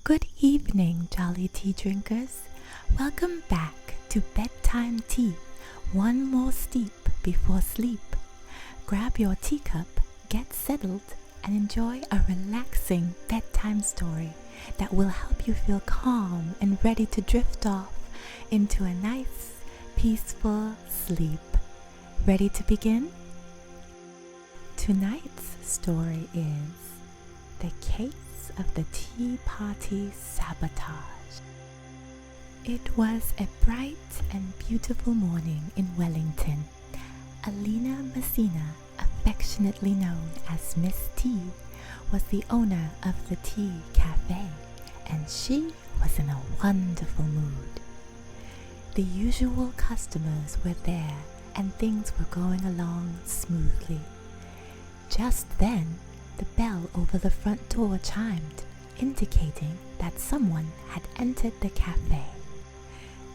Good evening, jolly tea drinkers. Welcome back to Bedtime Tea, one more steep before sleep. Grab your teacup, get settled, and enjoy a relaxing bedtime story that will help you feel calm and ready to drift off into a nice, peaceful sleep. Ready to begin? Tonight's story is The Case of the Tea Party Sabotage. It was a bright and beautiful morning in Wellington. Alina Messina, affectionately known as Miss T, was the owner of the tea cafe, and she was in a wonderful mood. The usual customers were there, and things were going along smoothly. Just then, the bell over the front door chimed, indicating that someone had entered the cafe.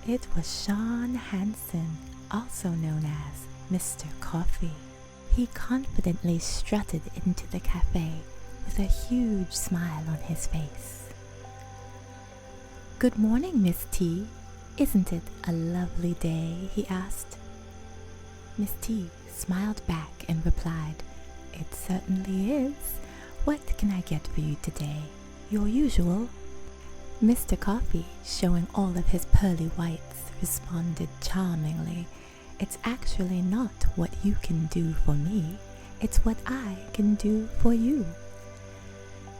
It was Sean Hansen, also known as Mr. Coffee. He confidently strutted into the cafe with a huge smile on his face. "Good morning, Miss T. Isn't it a lovely day?" he asked. Miss T smiled back and replied, "It certainly is. What can I get for you today? Your usual?" Mr. Coffee, showing all of his pearly whites, responded charmingly, "It's actually not what you can do for me. It's what I can do for you."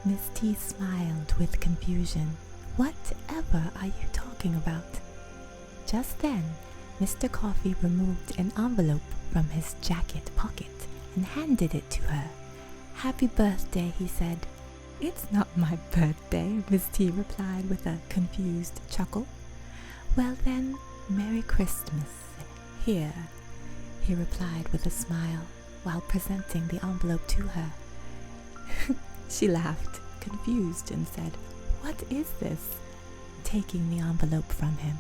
Miss T smiled with confusion. "Whatever are you talking about?" Just then, Mr. Coffee removed an envelope from his jacket pocket and handed it to her. "Happy birthday," he said. "It's not my birthday," Miss T replied with a confused chuckle. "Well then, Merry Christmas. Here," he replied with a smile while presenting the envelope to her. She laughed, confused, and said, "What is this?" taking the envelope from him.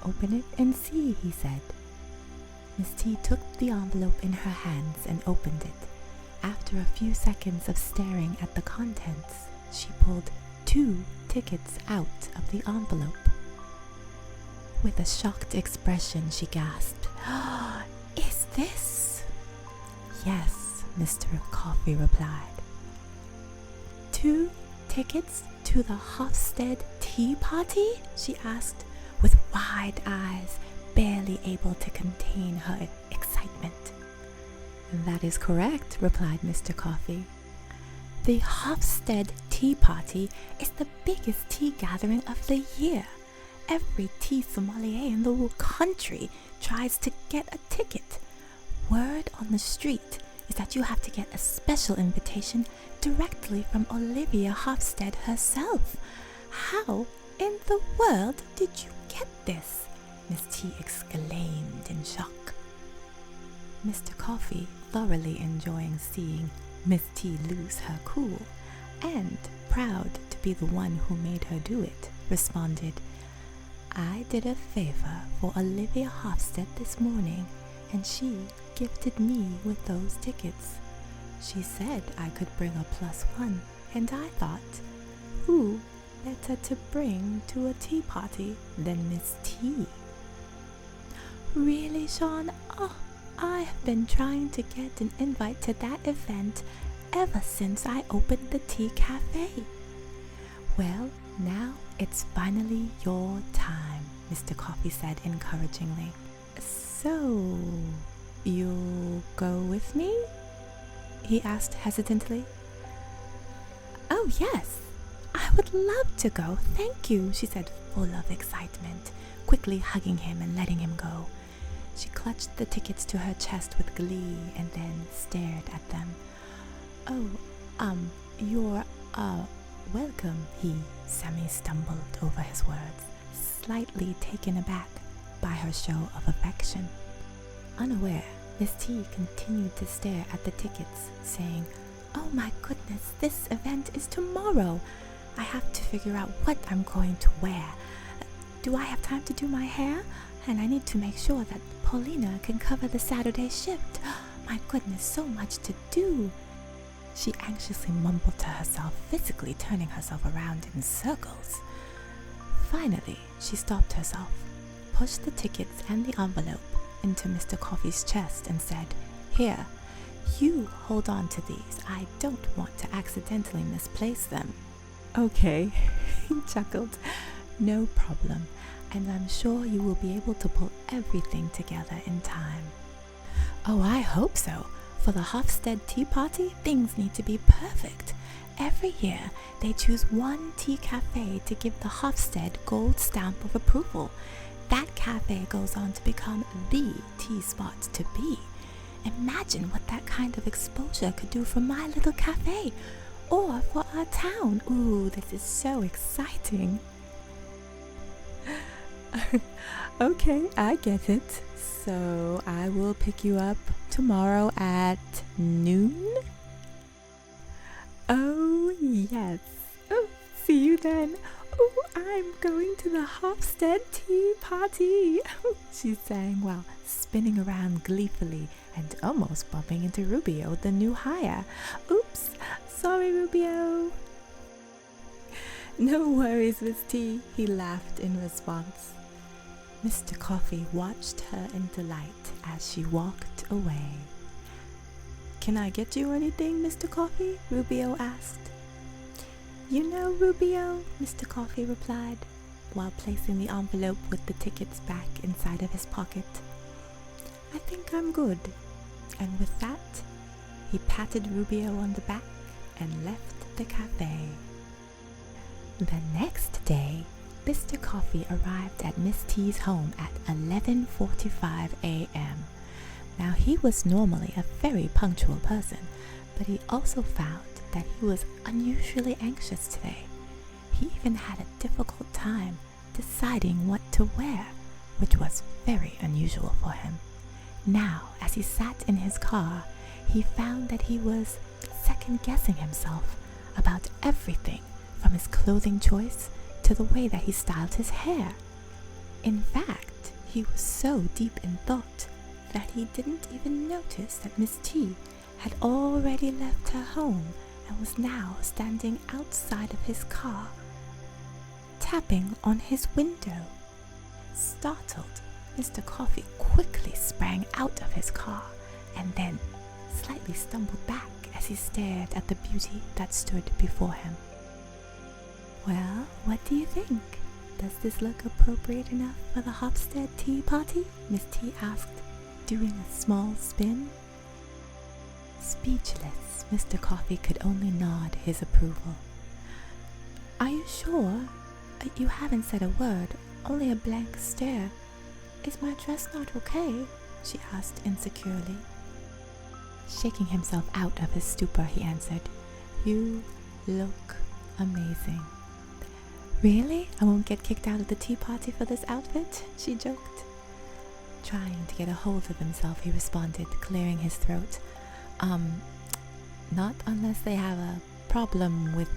"Open it and see," he said. Miss T took the envelope in her hands and opened it. After a few seconds of staring at the contents, she pulled 2 tickets out of the envelope. With a shocked expression, she gasped, "Is this?" "Yes," Mr. Coffee replied. 2 tickets to the Hofstede Tea Party?" she asked, with wide eyes, barely able to contain her excitement. "That is correct," replied Mr. Coffee. "The Hofstede Tea Party is the biggest tea gathering of the year. Every tea sommelier in the whole country tries to get a ticket. Word on the street is that you have to get a special invitation directly from Olivia Hofstede herself. How in the world did you get this?" Miss T exclaimed in shock. Mr. Coffee, thoroughly enjoying seeing Miss T lose her cool, and proud to be the one who made her do it, responded, "I did a favor for Olivia Hofstede this morning, and she gifted me with those tickets. She said I could bring a +1, and I thought, who better to bring to a tea party than Miss T?" "Really, Sean? Oh, I have been trying to get an invite to that event ever since I opened the tea cafe." "Well, now it's finally your time," Mr. Coffee said encouragingly. "So, you'll go with me?" he asked hesitantly. "Oh, yes, I would love to go, thank you," she said, full of excitement, quickly hugging him and letting him go. She clutched the tickets to her chest with glee and then stared at them. "Oh, you're, welcome," he semi-stumbled over his words, slightly taken aback by her show of affection. Unaware, Miss T continued to stare at the tickets, saying, "Oh my goodness, this event is tomorrow. I have to figure out what I'm going to wear. Do I have time to do my hair? And I need to make sure that Paulina can cover the Saturday shift. My goodness, so much to do." She anxiously mumbled to herself, physically turning herself around in circles. Finally, she stopped herself, pushed the tickets and the envelope into Mr. Coffee's chest and said, "Here, you hold on to these. I don't want to accidentally misplace them." "Okay," he chuckled. "No problem, and I'm sure you will be able to pull everything together in time." "Oh, I hope so. For the Hofstede Tea Party, things need to be perfect. Every year, they choose one tea cafe to give the Hofstede gold stamp of approval. That cafe goes on to become the tea spot to be. Imagine what that kind of exposure could do for my little cafe, or for our town. Ooh, this is so exciting." "Okay, I get it. So I will pick you up tomorrow at noon?" "Oh, yes. Oh, see you then. Oh, I'm going to the Hofstede Tea Party," she sang while spinning around gleefully and almost bumping into Rubio, the new hire. "Oops, sorry, Rubio." "No worries, Miss T," he laughed in response. Mr. Coffee watched her in delight as she walked away. "Can I get you anything, Mr. Coffee?" Rubio asked. "You know, Rubio," Mr. Coffee replied, while placing the envelope with the tickets back inside of his pocket, "I think I'm good." And with that, he patted Rubio on the back and left the cafe. The next day, Mr. Coffee arrived at Miss T's home at 11:45 a.m. Now, he was normally a very punctual person, but he also found that he was unusually anxious today. He even had a difficult time deciding what to wear, which was very unusual for him. Now, as he sat in his car, he found that he was second-guessing himself about everything from his clothing choice to the way that he styled his hair. In fact, he was so deep in thought that he didn't even notice that Miss T had already left her home and was now standing outside of his car, tapping on his window. Startled, Mr. Coffee quickly sprang out of his car and then slightly stumbled back as he stared at the beauty that stood before him. "Well, what do you think? Does this look appropriate enough for the Hofstede Tea Party?" Miss T asked, doing a small spin. Speechless, Mr. Coffee could only nod his approval. "Are you sure? You haven't said a word, only a blank stare. Is my dress not okay?" she asked insecurely. Shaking himself out of his stupor, he answered, "You look amazing." "Really? I won't get kicked out of the tea party for this outfit?" she joked. Trying to get a hold of himself, he responded, clearing his throat. Not unless they have a problem with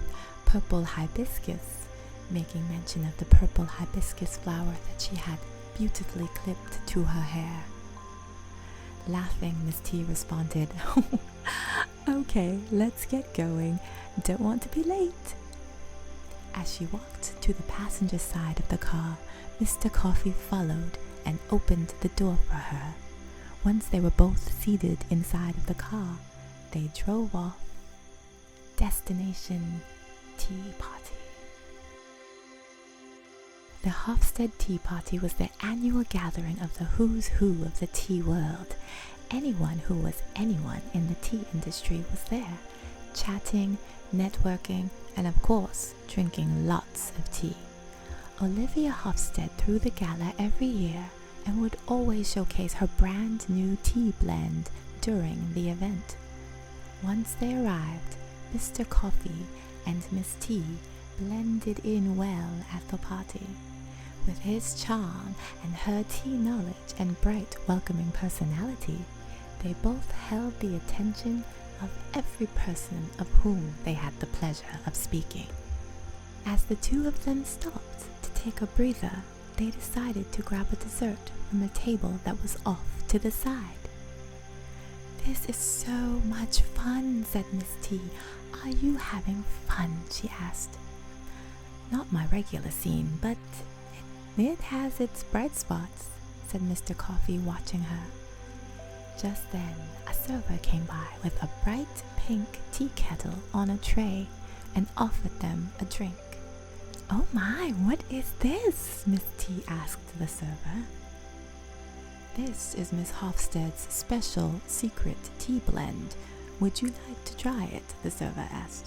purple hibiscus," making mention of the purple hibiscus flower that she had beautifully clipped to her hair. Laughing, Miss T responded, "Okay, let's get going. Don't want to be late." As she walked to the passenger side of the car, Mr. Coffee followed and opened the door for her. Once they were both seated inside of the car, they drove off. Destination Tea Party. The Hofstede Tea Party was the annual gathering of the who's who of the tea world. Anyone who was anyone in the tea industry was there, chatting, networking, and of course, drinking lots of tea. Olivia Hofstede threw the gala every year and would always showcase her brand new tea blend during the event. Once they arrived, Mr. Coffee and Miss T blended in well at the party. With his charm and her tea knowledge and bright, welcoming personality, they both held the attention of every person of whom they had the pleasure of speaking. As the two of them stopped to take a breather, they decided to grab a dessert from a table that was off to the side. This is so much fun, said Miss T. Are you having fun? She asked. Not my regular scene, but it has its bright spots, said Mr. Coffee, watching her. Just then, a server came by with a bright pink tea kettle on a tray and offered them a drink. Oh my, what is this? Miss T asked the server. This is Miss Hofstede's special secret tea blend. Would you like to try it? The server asked.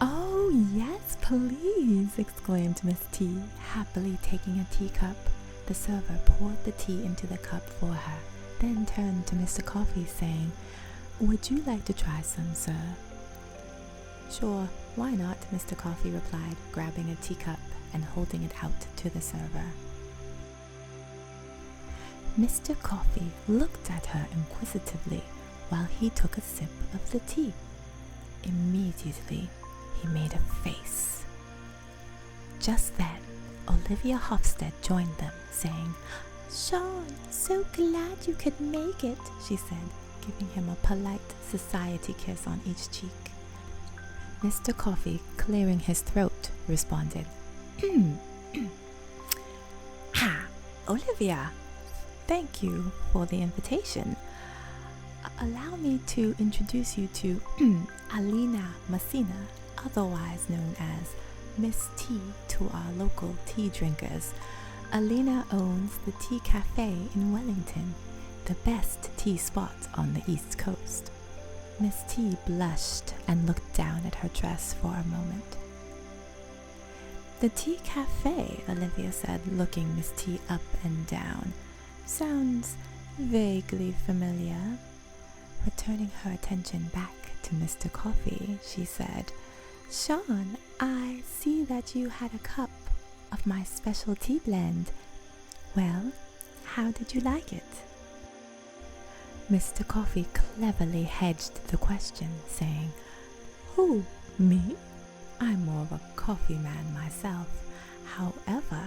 Oh, yes, please, exclaimed Miss T, happily taking a teacup. The server poured the tea into the cup for her, then turned to Mr. Coffee, saying, Would you like to try some, sir? Sure, why not? Mr. Coffee replied, grabbing a teacup and holding it out to the server. Mr. Coffee looked at her inquisitively while he took a sip of the tea. Immediately, he made a face. Just then, Olivia Hofstede joined them, saying, Sean, so glad you could make it, she said, giving him a polite society kiss on each cheek. Mr. Coffee, clearing his throat, responded, Ha, Olivia, thank you for the invitation. Allow me to introduce you to Alina Messina, otherwise known as Miss T to our local tea drinkers. Alina owns the Tea Cafe in Wellington, the best tea spot on the East Coast. Miss T blushed and looked down at her dress for a moment. The Tea Cafe, Olivia said, looking Miss T up and down. Sounds vaguely familiar. Returning her attention back to Mr. Coffee, she said, Sean, I see that you had a cup of my special tea blend. Well, how did you like it? Mr. Coffee cleverly hedged the question, saying, Who, me? I'm more of a coffee man myself. However,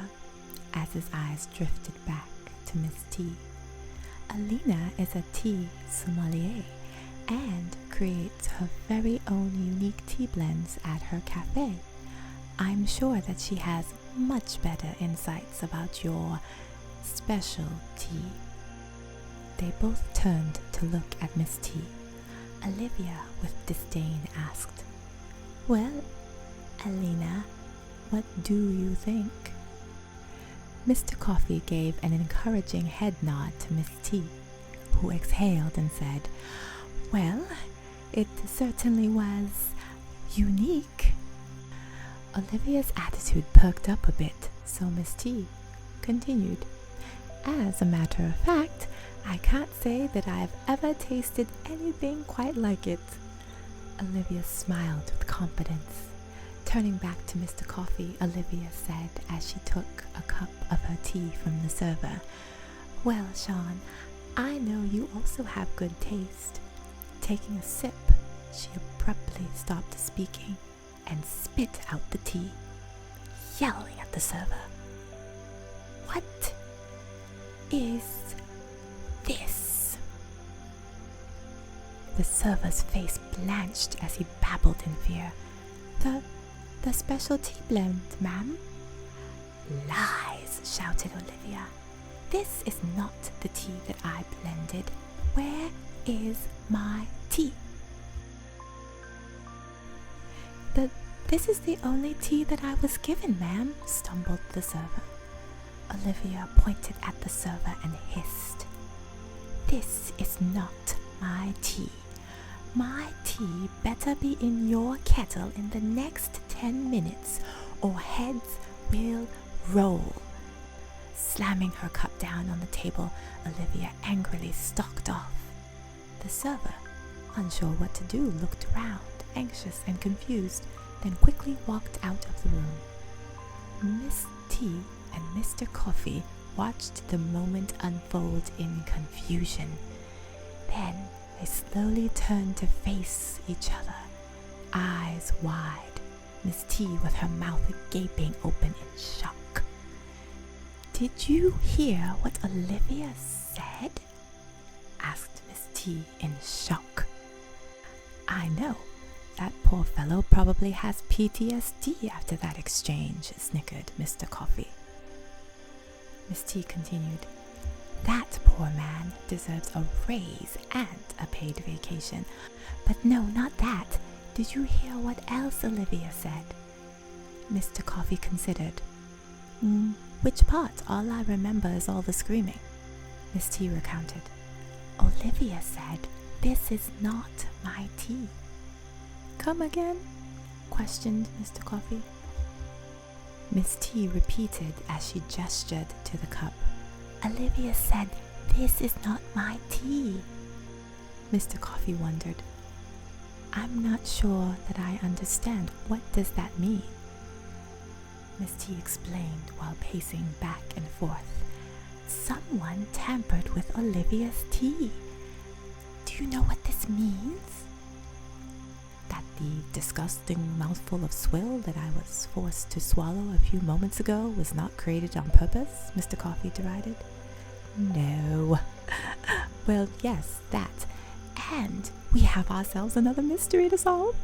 as his eyes drifted back to Miss T, Alina is a tea sommelier and creates her very own unique tea blends at her cafe. I'm sure that she has much better insights about your special tea. They both turned to look at Miss T. Olivia, with disdain, asked, Well, Alina, what do you think? Mr. Coffee gave an encouraging head nod to Miss T, who exhaled and said, Well, it certainly was unique. Olivia's attitude perked up a bit, so Miss T continued, As a matter of fact, I can't say that I've ever tasted anything quite like it. Olivia smiled with confidence. Turning back to Mr. Coffee, Olivia said as she took a cup of her tea from the server, Well, Sean, I know you also have good taste. Taking a sip, she abruptly stopped speaking and spit out the tea, yelling at the server, What is this? The server's face blanched as he babbled in fear. The special tea blend, ma'am. Lies, shouted Olivia. This is not the tea that I blended. Where is my tea? This is the only tea that I was given, ma'am, stumbled the server. Olivia pointed at the server and hissed, This is not my tea. My tea better be in your kettle in the next 10 minutes, or heads will roll. Slamming her cup down on the table, Olivia angrily stalked off. The server, unsure what to do, looked around, anxious and confused, then quickly walked out of the room. Miss T and Mr. Coffee watched the moment unfold in confusion. Then they slowly turned to face each other, eyes wide, Miss T with her mouth gaping open in shock. Did you hear what Olivia said? Asked Miss T. T in shock. I know. That poor fellow probably has PTSD after that exchange, snickered Mr. Coffee. Miss T continued, that poor man deserves a raise and a paid vacation. But no, not that. Did you hear what else Olivia said? Mr. Coffee considered. Which part? All I remember is all the screaming. Miss T recounted. Olivia said, this is not my tea. Come again? Questioned Mr. Coffee. Miss T repeated as she gestured to the cup. Olivia said, this is not my tea. Mr. Coffee wondered. I'm not sure that I understand. What does that mean? Miss T explained while pacing back and forth. Someone tampered with Olivia's tea. Do you know what this means? That the disgusting mouthful of swill that I was forced to swallow a few moments ago was not created on purpose, Mr. Coffee derided. No. Well, yes, that. And we have ourselves another mystery to solve,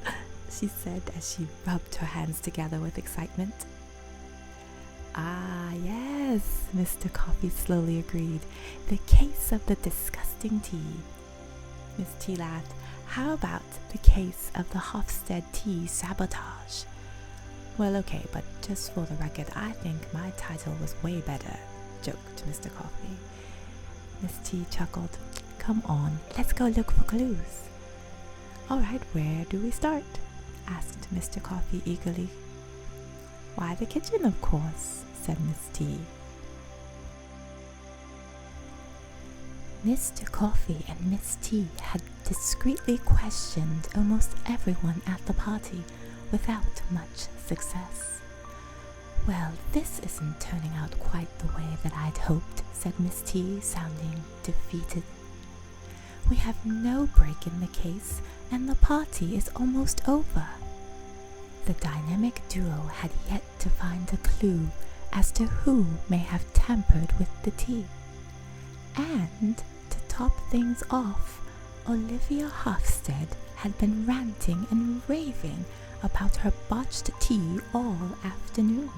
she said as she rubbed her hands together with excitement. Ah, yes, Mr. Coffee slowly agreed. The case of the disgusting tea. Miss T laughed. How about the case of the Hofstede tea sabotage? Well, okay, but just for the record, I think my title was way better, joked Mr. Coffee. Miss T chuckled. Come on, let's go look for clues. All right, where do we start? Asked Mr. Coffee eagerly. Why, the kitchen, of course, said Miss T. Mr. Coffee and Miss T had discreetly questioned almost everyone at the party without much success. Well, this isn't turning out quite the way that I'd hoped, said Miss T, sounding defeated. We have no break in the case, and the party is almost over. The dynamic duo had yet to find a clue as to who may have tampered with the tea. And, to top things off, Olivia Hofstede had been ranting and raving about her botched tea all afternoon,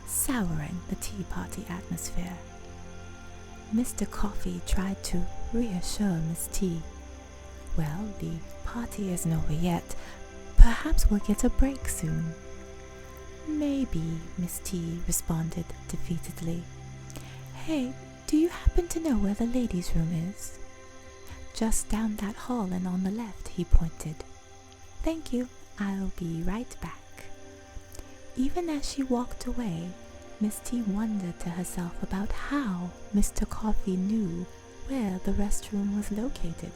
souring the tea party atmosphere. Mr. Coffee tried to reassure Miss T. Well, the party isn't over yet. Perhaps we'll get a break soon. Maybe, Miss T responded defeatedly. Hey, do you happen to know where the ladies' room is? Just down that hall and on the left, he pointed. Thank you, I'll be right back. Even as she walked away, Miss T wondered to herself about how Mr. Coffee knew where the restroom was located.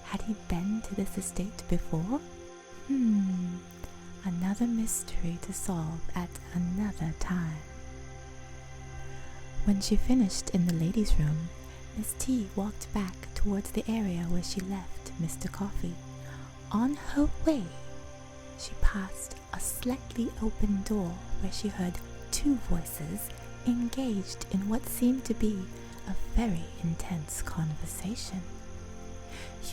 Had he been to this estate before? Another mystery to solve at another time. When she finished in the ladies' room, Miss T walked back towards the area where she left Mr. Coffee. On her way, she passed a slightly open door where she heard two voices engaged in what seemed to be a very intense conversation.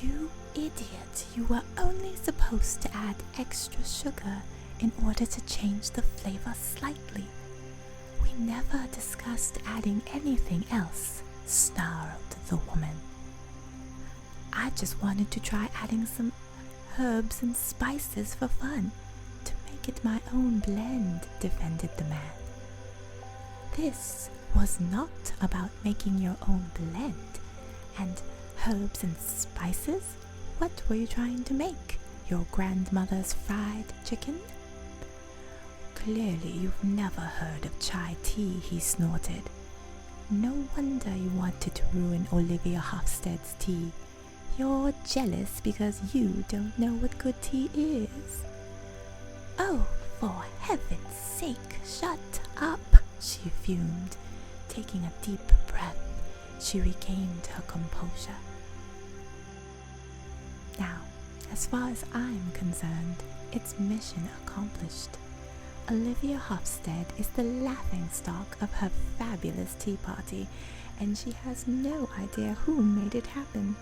You idiot, you were only supposed to add extra sugar in order to change the flavor slightly. We never discussed adding anything else, snarled the woman. I just wanted to try adding some herbs and spices for fun, to make it my own blend, defended the man. This was not about making your own blend. And herbs and spices? What were you trying to make? Your grandmother's fried chicken? Clearly you've never heard of chai tea, he snorted. No wonder you wanted to ruin Olivia Hofstede's tea. You're jealous because you don't know what good tea is. Oh, for heaven's sake, shut up, she fumed. Taking a deep breath, she regained her composure. Now, as far as I'm concerned, it's mission accomplished. Olivia Hofstede is the laughingstock of her fabulous tea party, and she has no idea who made it happen.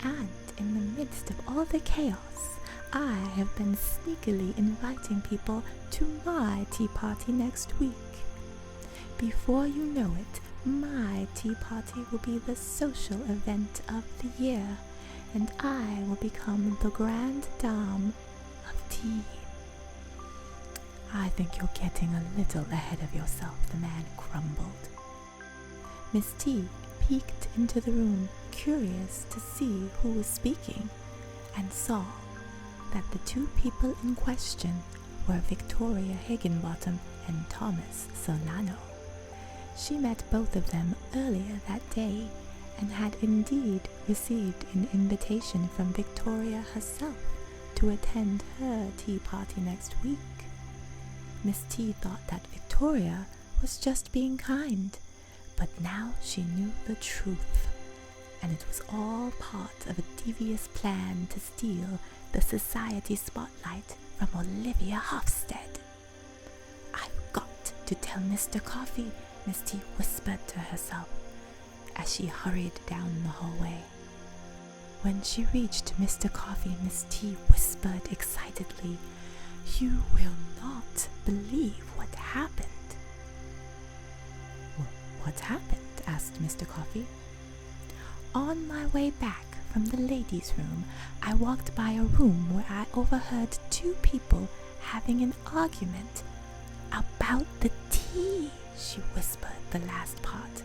And in the midst of all the chaos, I have been sneakily inviting people to my tea party next week. Before you know it, my tea party will be the social event of the year, and I will become the grande dame of tea. I think you're getting a little ahead of yourself, the man grumbled. Miss T peeked into the room, curious to see who was speaking, and saw that the two people in question were Victoria Higginbottom and Thomas Solano. She met both of them earlier that day and had indeed received an invitation from Victoria herself to attend her tea party next week. Miss T thought that Victoria was just being kind, but now she knew the truth, and it was all part of a devious plan to steal the society spotlight from Olivia Hofstede. "I've got to tell Mr. Coffee," Miss T whispered to herself as she hurried down the hallway. When she reached Mr. Coffee, Miss T whispered excitedly, "You will not believe what happened." "What happened?" asked Mr. Coffee. "On my way back from the ladies' room, I walked by a room where I overheard two people having an argument about the tea," she whispered the last part.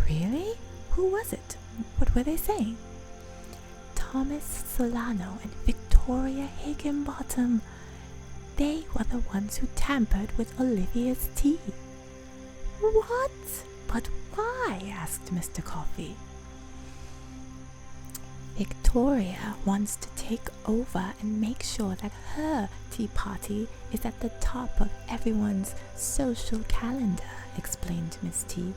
"Really? Who was it? What were they saying?" "Thomas Solano and Victoria Higginbottom. They were the ones who tampered with Olivia's tea." "What? But why?" asked Mr. Coffee. "Victoria wants to take over and make sure that her tea party is at the top of everyone's social calendar," explained Miss T.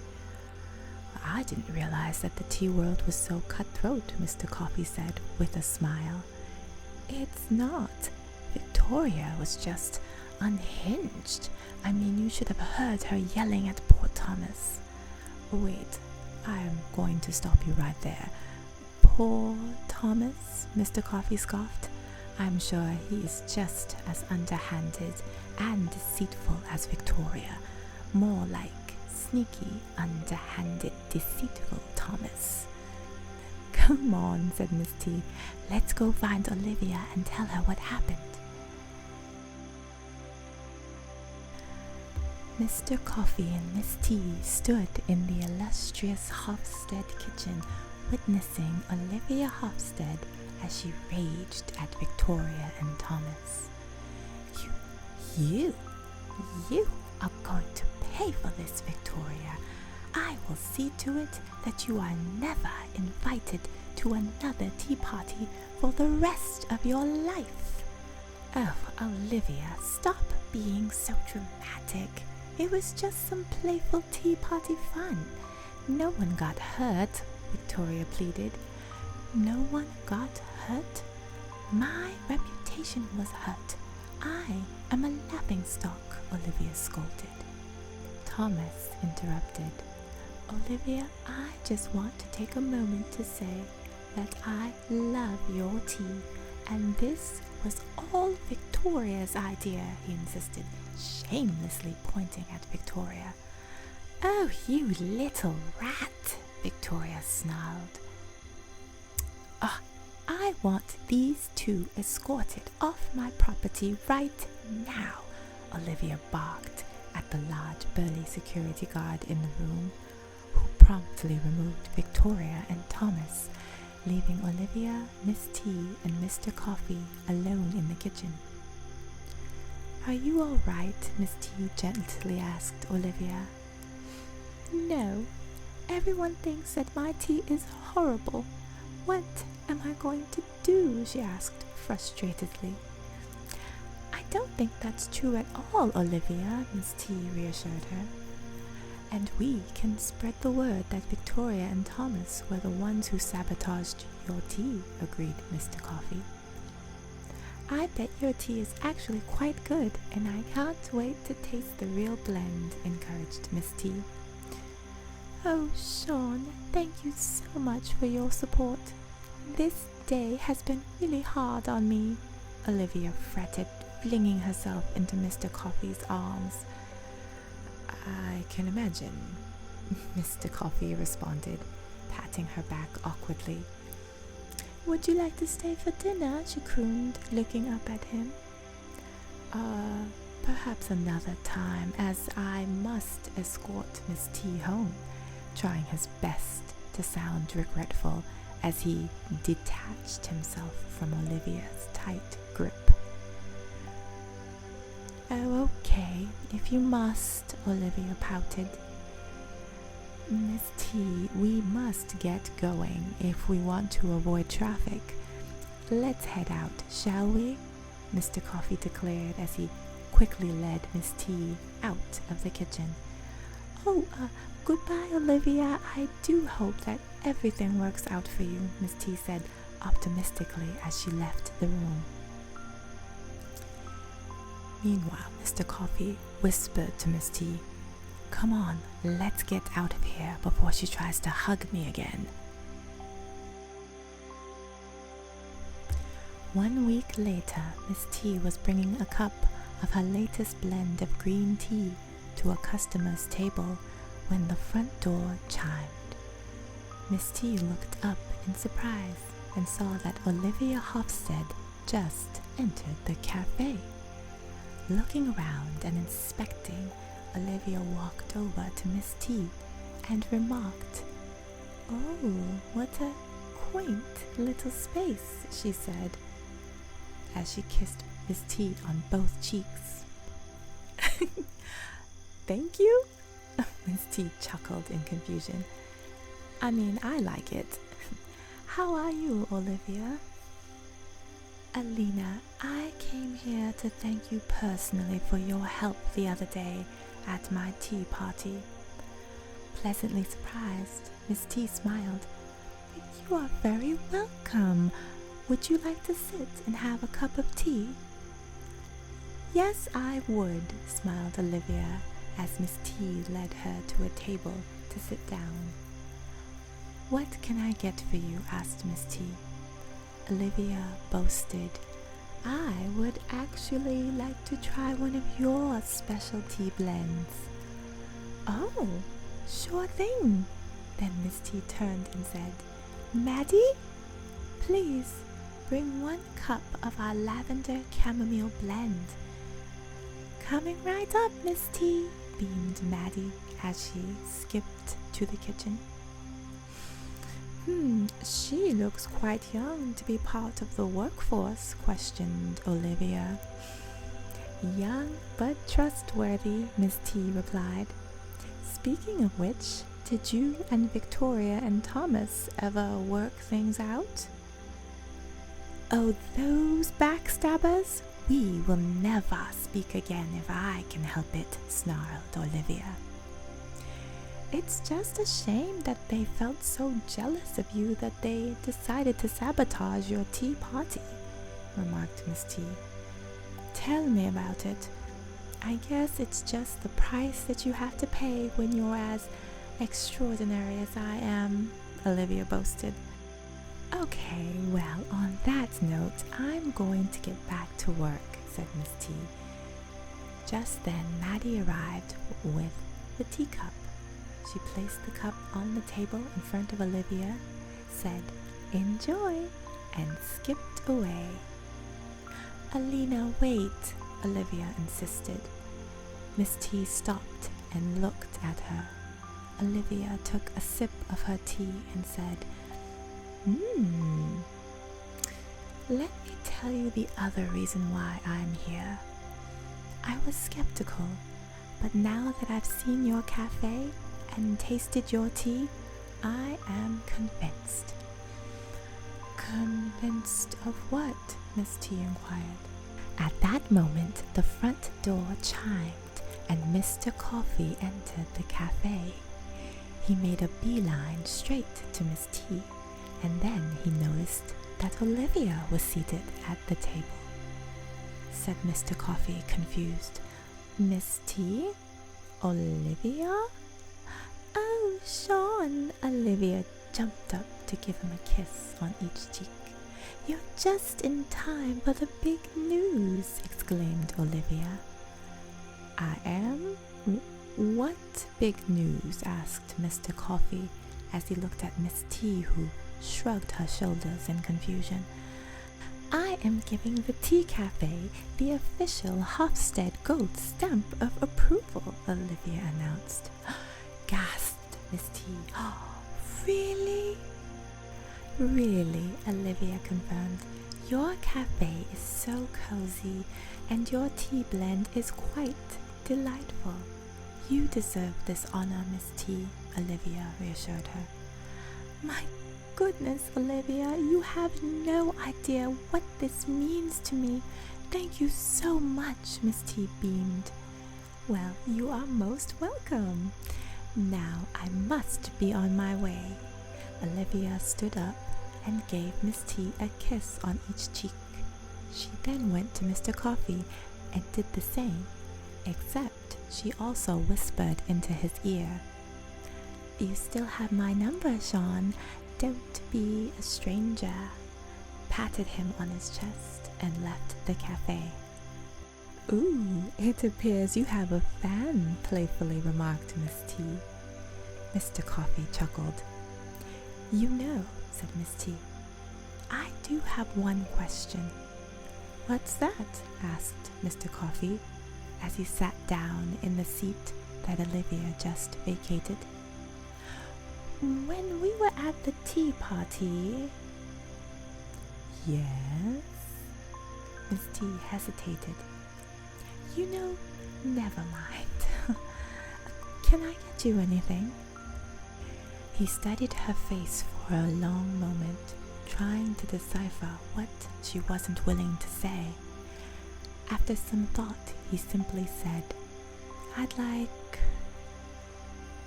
"I didn't realize that the tea world was so cutthroat," Mr. Coffee said with a smile. "It's not. Victoria was just unhinged. I mean, you should have heard her yelling at poor Thomas." "Wait, I'm going to stop you right there. Poor Thomas?" Mr. Coffee scoffed. "I'm sure he is just as underhanded and deceitful as Victoria. More like sneaky, underhanded, deceitful Thomas." "Come on," said Miss T. "Let's go find Olivia and tell her what happened." Mr. Coffee and Miss T stood in the illustrious Hofstede kitchen, witnessing Olivia Hofstede as she raged at Victoria and Thomas. You are going to pay for this, Victoria. I will see to it that you are never invited to another tea party for the rest of your life." "Oh, Olivia, stop being so dramatic. It was just some playful tea party fun. No one got hurt," Victoria pleaded. "No one got hurt? My reputation was hurt. I am a laughingstock," Olivia scolded. Thomas interrupted. "Olivia, I just want to take a moment to say that I love your tea, and this was all Victoria's idea," he insisted, shamelessly pointing at Victoria. "Oh, you little rat," Victoria snarled. "Oh, I want these two escorted off my property right now," Olivia barked at the large burly security guard in the room, who promptly removed Victoria and Thomas, leaving Olivia, Miss T, and Mr. Coffee alone in the kitchen. "Are you all right?" Miss T gently asked Olivia. "No. Everyone thinks that my tea is horrible. What am I going to do?" she asked frustratedly. "I don't think that's true at all, Olivia," Miss T reassured her. "And we can spread the word that Victoria and Thomas were the ones who sabotaged your tea," agreed Mr. Coffee. "I bet your tea is actually quite good, and I can't wait to taste the real blend," encouraged Miss T. "Oh, Sean, thank you so much for your support. This day has been really hard on me, Olivia fretted, flinging herself into Mr. Coffee's arms. I can imagine, Mr. Coffee responded, patting her back awkwardly. Would you like to stay for dinner? She crooned, looking up at him. Perhaps another time, as I must escort Miss T home, trying his best to sound regretful as he detached himself from Olivia's tight grip. Oh, okay, if you must, Olivia pouted. Miss T, we must get going if we want to avoid traffic. Let's head out, shall we? Mr. Coffee declared as he quickly led Miss T out of the kitchen. Oh, goodbye, Olivia. I do hope that everything works out for you, Miss T said optimistically as she left the room. Meanwhile, Mr. Coffee whispered to Miss T, Come on, let's get out of here before she tries to hug me again. 1 week later, Miss T was bringing a cup of her latest blend of green tea to a customer's table when the front door chimed. Miss T looked up in surprise and saw that Olivia Hofstede just entered the cafe. Looking around and inspecting, Olivia walked over to Miss T and remarked, Oh, what a quaint little space, she said, as she kissed Miss T on both cheeks. Thank you? Miss T chuckled in confusion. I mean, I like it. How are you, Olivia? Alina, I came here to thank you personally for your help the other day at my tea party. Pleasantly surprised, Miss T smiled. You are very welcome. Would you like to sit and have a cup of tea? Yes, I would, smiled Olivia as Miss T led her to a table to sit down. What can I get for you? Asked Miss T. Olivia boasted, I would actually like to try one of your specialty blends. Oh, sure thing. Then Miss T turned and said, Maddie, please bring 1 cup of our lavender chamomile blend. Coming right up, Miss T, beamed Maddie as she skipped to the kitchen. She looks quite young to be part of the workforce, questioned Olivia. Young but trustworthy, Miss T replied. Speaking of which, did you and Victoria and Thomas ever work things out? Oh, those backstabbers? We will never speak again if I can help it, snarled Olivia. It's just a shame that they felt so jealous of you that they decided to sabotage your tea party, remarked Miss T. Tell me about it. I guess it's just the price that you have to pay when you're as extraordinary as I am, Olivia boasted. Okay, well, on that note, I'm going to get back to work, said Miss T. Just then, Maddie arrived with the teacup. She placed the cup on the table in front of Olivia, said, Enjoy, and skipped away. Alina, wait, Olivia insisted. Miss T stopped and looked at her. Olivia took a sip of her tea and said, Let me tell you the other reason why I'm here. I was skeptical, but now that I've seen your cafe and tasted your tea, I am convinced. Convinced of what? Miss T inquired. At that moment, the front door chimed and Mr. Coffee entered the cafe. He made a beeline straight to Miss T, and then he noticed that Olivia was seated at the table. Said Mr. Coffee, confused. Miss T? Olivia? Oh, Sean! Olivia jumped up to give him a kiss on each cheek. "You're just in time for the big news," exclaimed Olivia. "I am? What big news?" asked Mr. Coffee as he looked at Miss T, who shrugged her shoulders in confusion. "I am giving the Tea Cafe the official Hofstede Gold stamp of approval," Olivia announced. Gasped Miss T. "Really?" "Really," Olivia confirmed. "Your cafe is so cozy, and your tea blend is quite delightful. You deserve this honor, Miss T," Olivia reassured her. "My goodness, Olivia, you have no idea what this means to me. Thank you so much," Miss T beamed. "Well, you are most welcome. Now I must be on my way." Olivia stood up and gave Miss T a kiss on each cheek. She then went to Mr. Coffee and did the same, except she also whispered into his ear, "You still have my number, Sean. Don't be a stranger," patted him on his chest, and left the cafe. "Ooh, it appears you have a fan," playfully remarked Miss T. Mr. Coffee chuckled. "You know," said Miss T, "I do have one question." "What's that?" asked Mr. Coffee as he sat down in the seat that Olivia just vacated. "When we were at the tea party..." "Yes?" Miss T hesitated. "You know, never mind. Can I get you anything?" He studied her face for a long moment, trying to decipher what she wasn't willing to say. After some thought, he simply said, "I'd like..."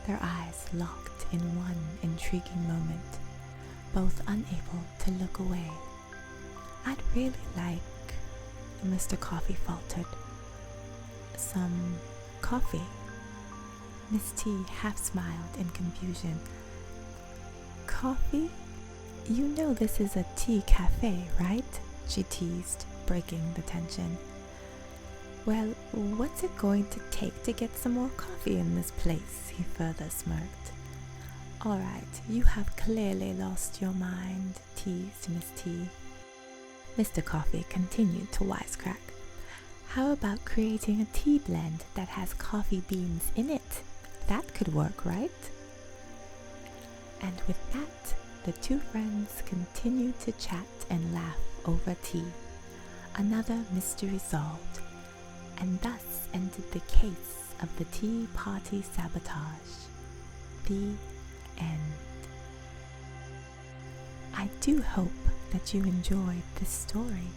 Their eyes locked in one intriguing moment, both unable to look away. "I'd really like..." Mr. Coffee faltered. "Some coffee?" Miss T half smiled in confusion. "Coffee? You know this is a tea cafe, right?" she teased, breaking the tension. "Well, what's it going to take to get some more coffee in this place?" he further smirked. "All right, you have clearly lost your mind," teased Miss T. Mr. Coffee continued to wisecrack. "How about creating a tea blend that has coffee beans in it? That could work, right?" And with that, the two friends continued to chat and laugh over tea. Another mystery solved, and thus ended the case of the tea party sabotage. The end. I do hope that you enjoyed this story.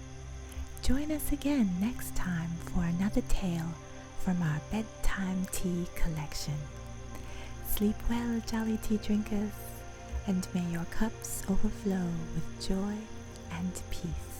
Join us again next time for another tale from our Bedtime Tea collection. Sleep well, jolly tea drinkers, and may your cups overflow with joy and peace.